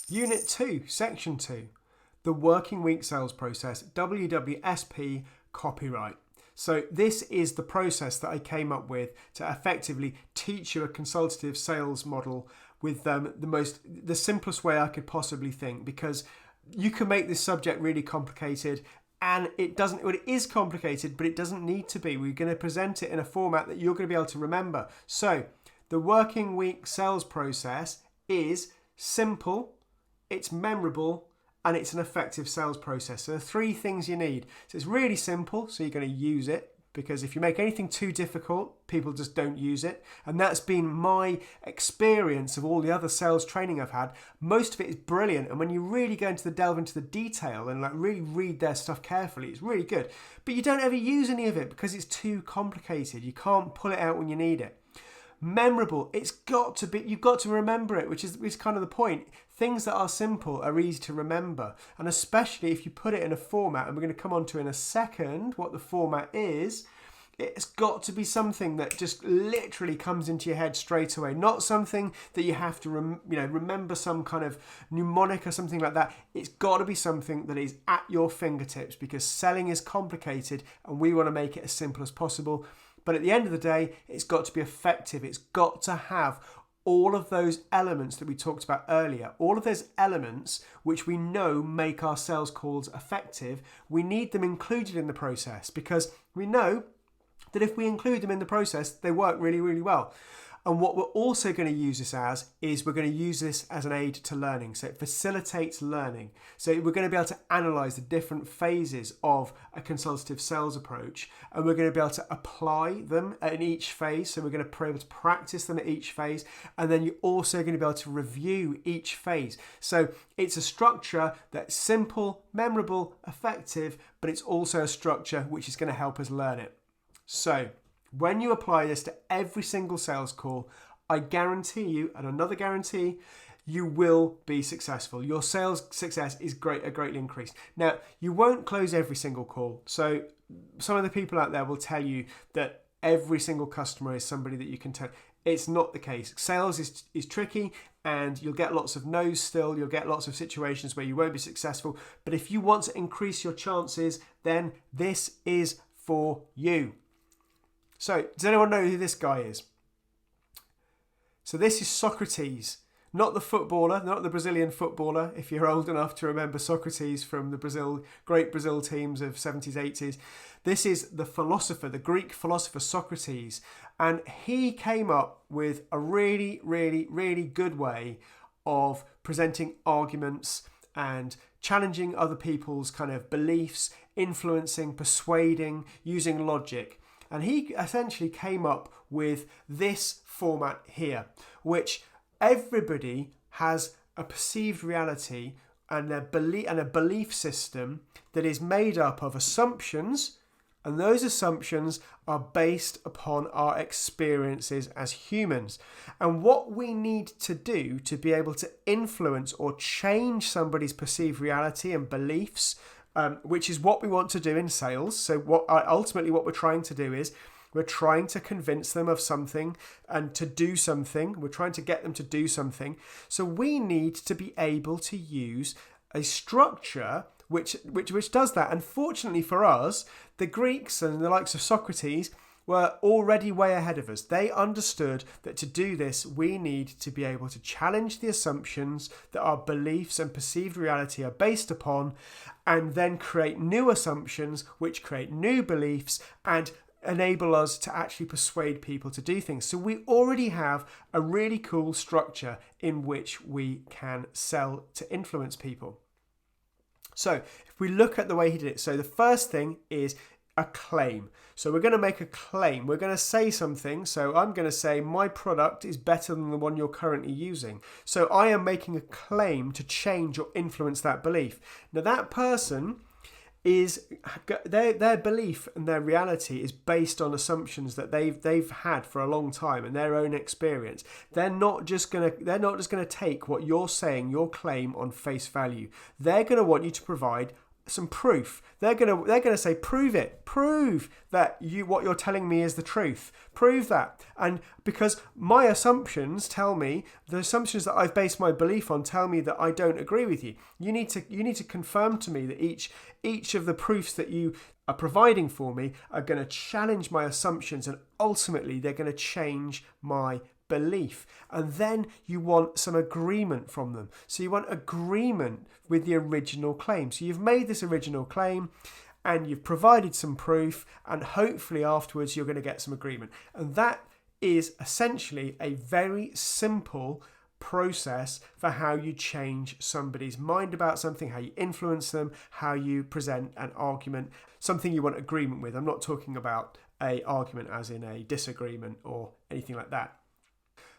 Unit 2, Section 2, the Working Week Sales Process, WWSP Copyright. So this is the process that I came up with to effectively teach you a consultative sales model with the simplest way I could possibly think, because you can make this subject really complicated, and it is complicated, but it doesn't need to be. We're going to present it in a format that you're going to be able to remember. So the working week sales process is simple, it's memorable, and it's an effective sales process. So there are three things you need. So it's really simple, so you're going to use it, because if you make anything too difficult, people just don't use it. And that's been my experience of all the other sales training I've had. Most of it is brilliant. And when you really go delve into the detail and really read their stuff carefully, it's really good. But you don't ever use any of it because it's too complicated. You can't pull it out when you need it. Memorable, you've got to remember it, which is kind of the point. Things that are simple are easy to remember, and especially if you put it in a format, and we're going to come on to in a second what the format is. It's got to be something that just literally comes into your head straight away, not something that you have to remember some kind of mnemonic or something like that. It's got to be something that is at your fingertips, because selling is complicated and we want to make it as simple as possible. But at the end of the day, it's got to be effective. It's got to have all of those elements that we talked about earlier, all of those elements which we know make our sales calls effective. We need them included in the process, because we know that if we include them in the process, they work really, really well. And what we're also going to use this as is we're going to use this as an aid to learning. So it facilitates learning. So we're going to be able to analyze the different phases of a consultative sales approach, and we're going to be able to apply them in each phase. So we're going to be able to practice them at each phase, and then you're also going to be able to review each phase. So it's a structure that's simple, memorable, effective, but it's also a structure which is going to help us learn it. So when you apply this to every single sales call, I guarantee you, and another guarantee, you will be successful. Your sales success is greatly increased. Now, you won't close every single call. So some of the people out there will tell you that every single customer is somebody that you can tell. It's not the case. Sales is tricky, and you'll get lots of no's still. You'll get lots of situations where you won't be successful. But if you want to increase your chances, then this is for you. So, does anyone know who this guy is? So this is Socrates, not the footballer, not the Brazilian footballer, if you're old enough to remember Socrates from the great Brazil teams of 70s, 80s. This is the philosopher, the Greek philosopher Socrates, and he came up with a really, really, really good way of presenting arguments and challenging other people's kind of beliefs, influencing, persuading, using logic. And he essentially came up with this format here, which everybody has a perceived reality and a belief system that is made up of assumptions, and those assumptions are based upon our experiences as humans. And what we need to do to be able to influence or change somebody's perceived reality and beliefs, which is what we want to do in sales. So ultimately what we're trying to do is we're trying to convince them of something and to do something. We're trying to get them to do something. So we need to be able to use a structure which does that. And fortunately for us, the Greeks and the likes of Socrates were already way ahead of us. They understood that to do this, we need to be able to challenge the assumptions that our beliefs and perceived reality are based upon, and then create new assumptions which create new beliefs and enable us to actually persuade people to do things. So we already have a really cool structure in which we can sell to influence people. So if we look at the way he did it, so the first thing is a claim. So we're going to make a claim. We're going to say something. So I'm going to say my product is better than the one you're currently using. So I am making a claim to change or influence that belief. Now that person is their belief and their reality is based on assumptions that they've had for a long time and their own experience. They're not just going to take what you're saying, your claim, on face value. They're going to want you to provide some proof. They're gonna say, prove it. Prove that what you're telling me is the truth. Prove that. And because my assumptions tell me, the assumptions that I've based my belief on tell me that I don't agree with you. You need to confirm to me that each of the proofs that you are providing for me are going to challenge my assumptions, and ultimately they're going to change my belief. And then you want some agreement from them. So you want agreement with the original claim. So you've made this original claim and you've provided some proof, and hopefully afterwards you're going to get some agreement. And that is essentially a very simple process for how you change somebody's mind about something, how you influence them, how you present an argument, something you want agreement with. I'm not talking about an argument as in a disagreement or anything like that.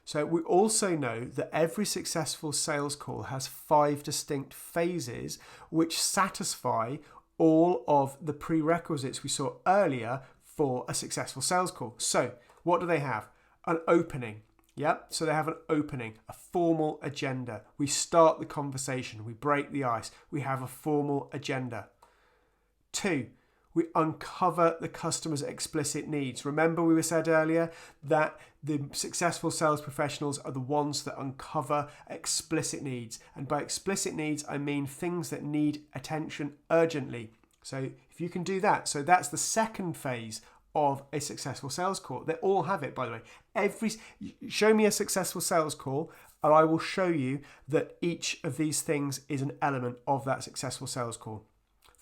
So we also know that every successful sales call has 5 distinct phases which satisfy all of the prerequisites we saw earlier for a successful sales call. So what do they have? An opening. Yep. So they have an opening, a formal agenda. We start the conversation. We break the ice. We have a formal agenda. 2, we uncover the customer's explicit needs. Remember, we said earlier that the successful sales professionals are the ones that uncover explicit needs. And by explicit needs, I mean things that need attention urgently. So if you can do that, so that's the second phase of a successful sales call. They all have it, by the way. Show me a successful sales call, and I will show you that each of these things is an element of that successful sales call.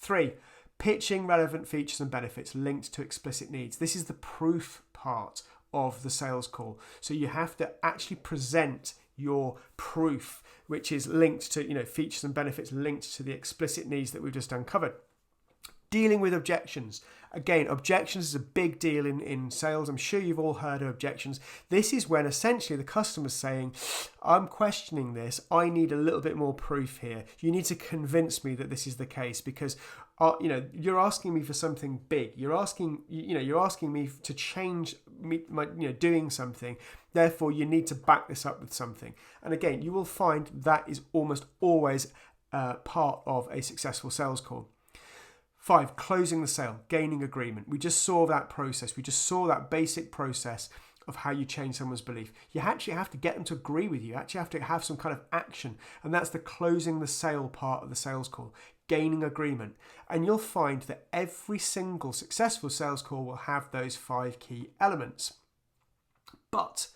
3, pitching relevant features and benefits linked to explicit needs. This is the proof part of the sales call. So you have to actually present your proof, which is linked to, features and benefits linked to the explicit needs that we've just uncovered. Dealing with objections. Again, objections is a big deal in sales. I'm sure you've all heard of objections. This is when essentially the customer's saying, I'm questioning this. I need a little bit more proof here. You need to convince me that this is the case because you're asking me for something big. You're asking me to change doing something. Therefore, you need to back this up with something. And again, you will find that is almost always part of a successful sales call. 5, closing the sale, gaining agreement. We just saw that process. We just saw that basic process of how you change someone's belief. You actually have to get them to agree with you. You actually have to have some kind of action. And that's the closing the sale part of the sales call, gaining agreement. And you'll find that every single successful sales call will have those 5 key elements. But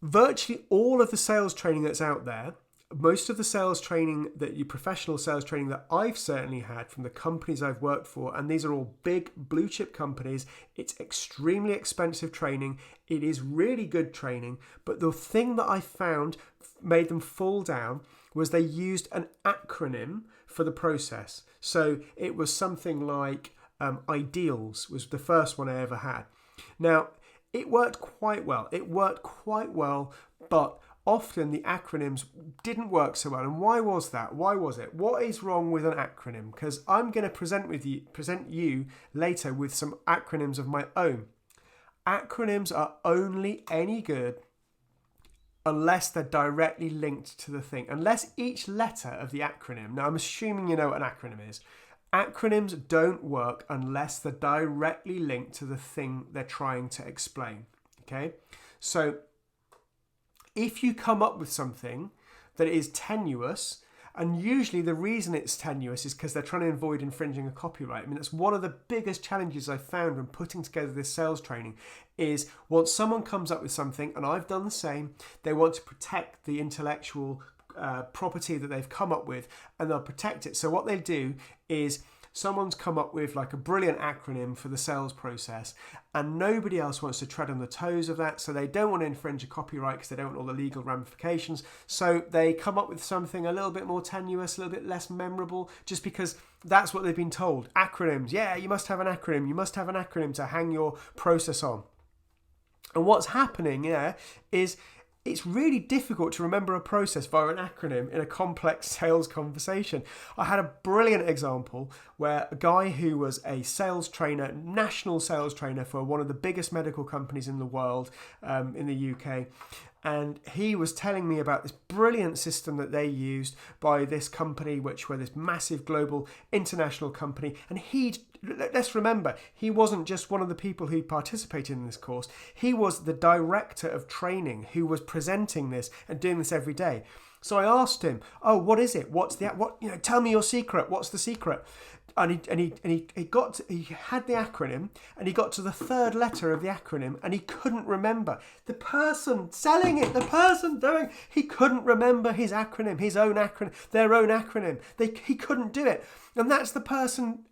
virtually all of the sales training that's out there, most of the sales training professional sales training that I've certainly had from the companies I've worked for, and these are all big blue chip companies, it's extremely expensive training. It is really good training, but the thing that I found made them fall down was they used an acronym for the process. So it was something like IDEALS was the first one I ever had. Now, it worked quite well. But often the acronyms didn't work so well. And why was that? Why was it? What is wrong with an acronym? Because I'm going to present you later with some acronyms of my own. Acronyms are only any good unless they're directly linked to the thing. Unless each letter of the acronym, now I'm assuming you know what an acronym is. Acronyms don't work unless they're directly linked to the thing they're trying to explain. Okay? So if you come up with something that is tenuous, and usually the reason it's tenuous is because they're trying to avoid infringing a copyright. I mean, that's one of the biggest challenges I've found when putting together this sales training is once someone comes up with something, and I've done the same, they want to protect the intellectual property that they've come up with, and they'll protect it. So what they do is someone's come up with like a brilliant acronym for the sales process, and nobody else wants to tread on the toes of that, so they don't want to infringe a copyright because they don't want all the legal ramifications. So they come up with something a little bit more tenuous, a little bit less memorable, just because that's what they've been told. Acronyms, yeah, you must have an acronym. You must have an acronym to hang your process on. And what's happening is it's really difficult to remember a process via an acronym in a complex sales conversation. I had a brilliant example where a guy who was a sales trainer, national sales trainer for one of the biggest medical companies in the world, in the UK, and he was telling me about this brilliant system that they used by this company, which were this massive global international company. And let's remember, he wasn't just one of the people who participated in this course. He was the director of training who was presenting this and doing this every day. So I asked him, "Oh, what is it? Tell me your secret. What's the secret?" And he had the acronym, and he got to the third letter of the acronym, and he couldn't remember. The person selling it, the person doing, he couldn't remember his acronym, their own acronym. He couldn't do it, and that's the person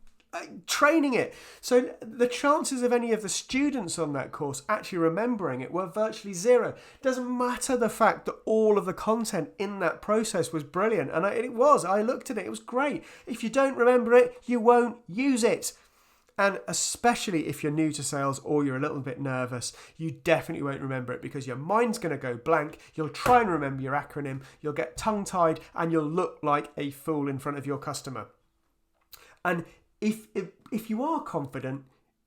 training it. So the chances of any of the students on that course actually remembering it were virtually zero. Doesn't matter the fact that all of the content in that process was brilliant, and I looked at it, it was great. If you don't remember it, you won't use it. And especially if you're new to sales or you're a little bit nervous, you definitely won't remember it, because your mind's going to go blank. You'll try and remember your acronym, you'll get tongue-tied, and you'll look like a fool in front of your customer. And if you are confident,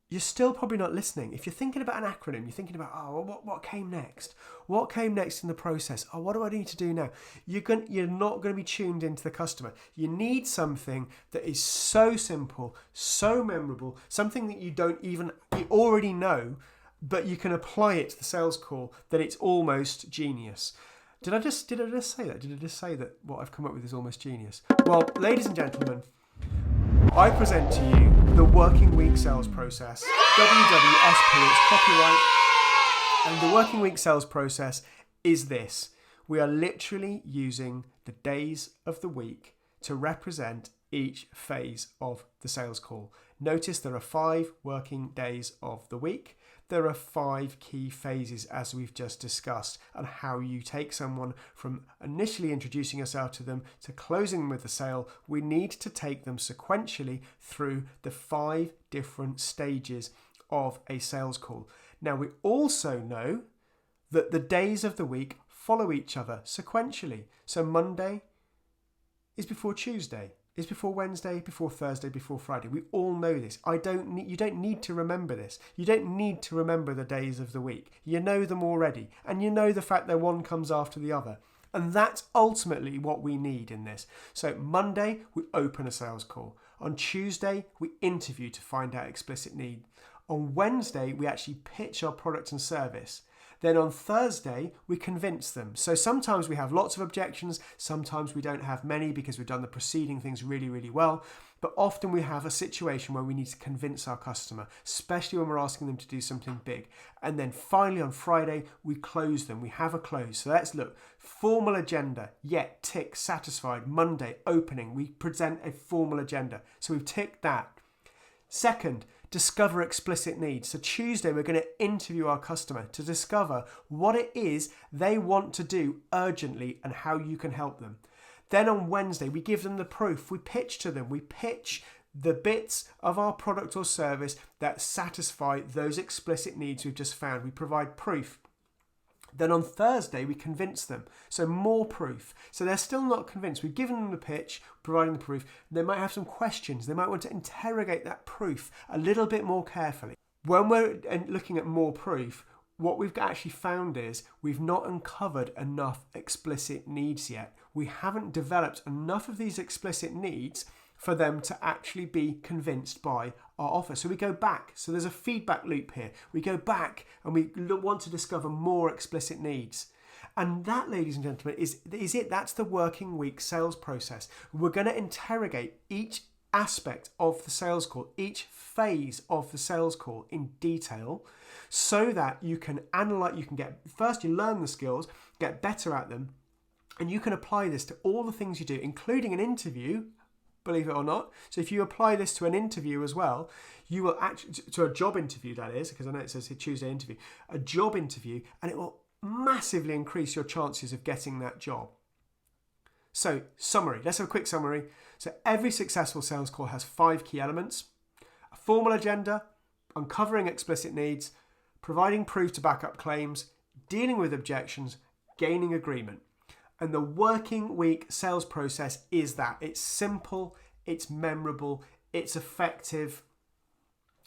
you're still probably not listening. If you're thinking about an acronym, you're thinking about, what came next? What came next in the process? Oh, what do I need to do now? You're not going to be tuned into the customer. You need something that is so simple, so memorable, something that you already know, but you can apply it to the sales call, that it's almost genius. Did I just say that? Did I just say that what I've come up with is almost genius? Well, ladies and gentlemen, I present to you the working week sales process, WWSP, it's copyright, and the working week sales process is this. We are literally using the days of the week to represent each phase of the sales call. Notice there are 5 working days of the week. There are 5 key phases, as we've just discussed, and how you take someone from initially introducing yourself to them to closing them with the sale. We need to take them sequentially through the 5 different stages of a sales call. Now, we also know that the days of the week follow each other sequentially. So Monday is before Tuesday, is before Wednesday, before Thursday, before Friday. We all know this. You don't need to remember this. You don't need to remember the days of the week. You know them already. And you know the fact that one comes after the other. And that's ultimately what we need in this. So Monday, we open a sales call. On Tuesday, we interview to find out explicit need. On Wednesday, we actually pitch our product and service. Then on Thursday, we convince them. So sometimes we have lots of objections. Sometimes we don't have many because we've done the preceding things really, really well. But often we have a situation where we need to convince our customer, especially when we're asking them to do something big. And then finally on Friday, we close them. We have a close. So let's look. Formal agenda. Yet, tick, satisfied. Monday, opening. We present a formal agenda. So we've ticked that. Second, discover explicit needs. So Tuesday, we're going to interview our customer to discover what it is they want to do urgently and how you can help them. Then on Wednesday, we give them the proof. We pitch to them. We pitch the bits of our product or service that satisfy those explicit needs we've just found. We provide proof. Then on Thursday, we convince them. So more proof. So they're still not convinced. We've given them the pitch, providing the proof. They might have some questions. They might want to interrogate that proof a little bit more carefully. When we're looking at more proof, what we've actually found is we've not uncovered enough explicit needs yet. We haven't developed enough of these explicit needs for them to actually be convinced by our offer. So we go back. So there's a feedback loop here. We go back and we want to discover more explicit needs. And that, ladies and gentlemen, is it. That's the working week sales process. We're going to interrogate each aspect of the sales call, each phase of the sales call in detail, so that you can analyze, you learn the skills, get better at them, and you can apply this to all the things you do, including an interview, believe it or not. So if you apply this to an interview as well, you will actually, to a job interview that is, because I know it says here Tuesday interview, a job interview, and it will massively increase your chances of getting that job. So summary, let's have a quick summary. So every successful sales call has 5 key elements: a formal agenda, uncovering explicit needs, providing proof to back up claims, dealing with objections, gaining agreement. And the working week sales process is that. It's simple, it's memorable, it's effective,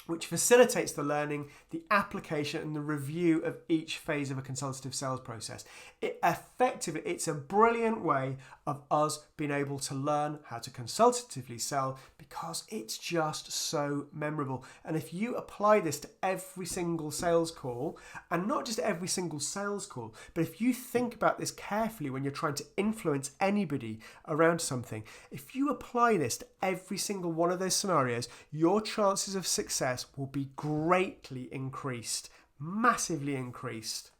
which facilitates the learning, the application, and the review of each phase of a consultative sales process. It's a brilliant way of us being able to learn how to consultatively sell because it's just so memorable. And if you apply this to every single sales call, and not just every single sales call, but if you think about this carefully when you're trying to influence anybody around something, if you apply this to every single one of those scenarios, your chances of success will be greatly increased, massively increased.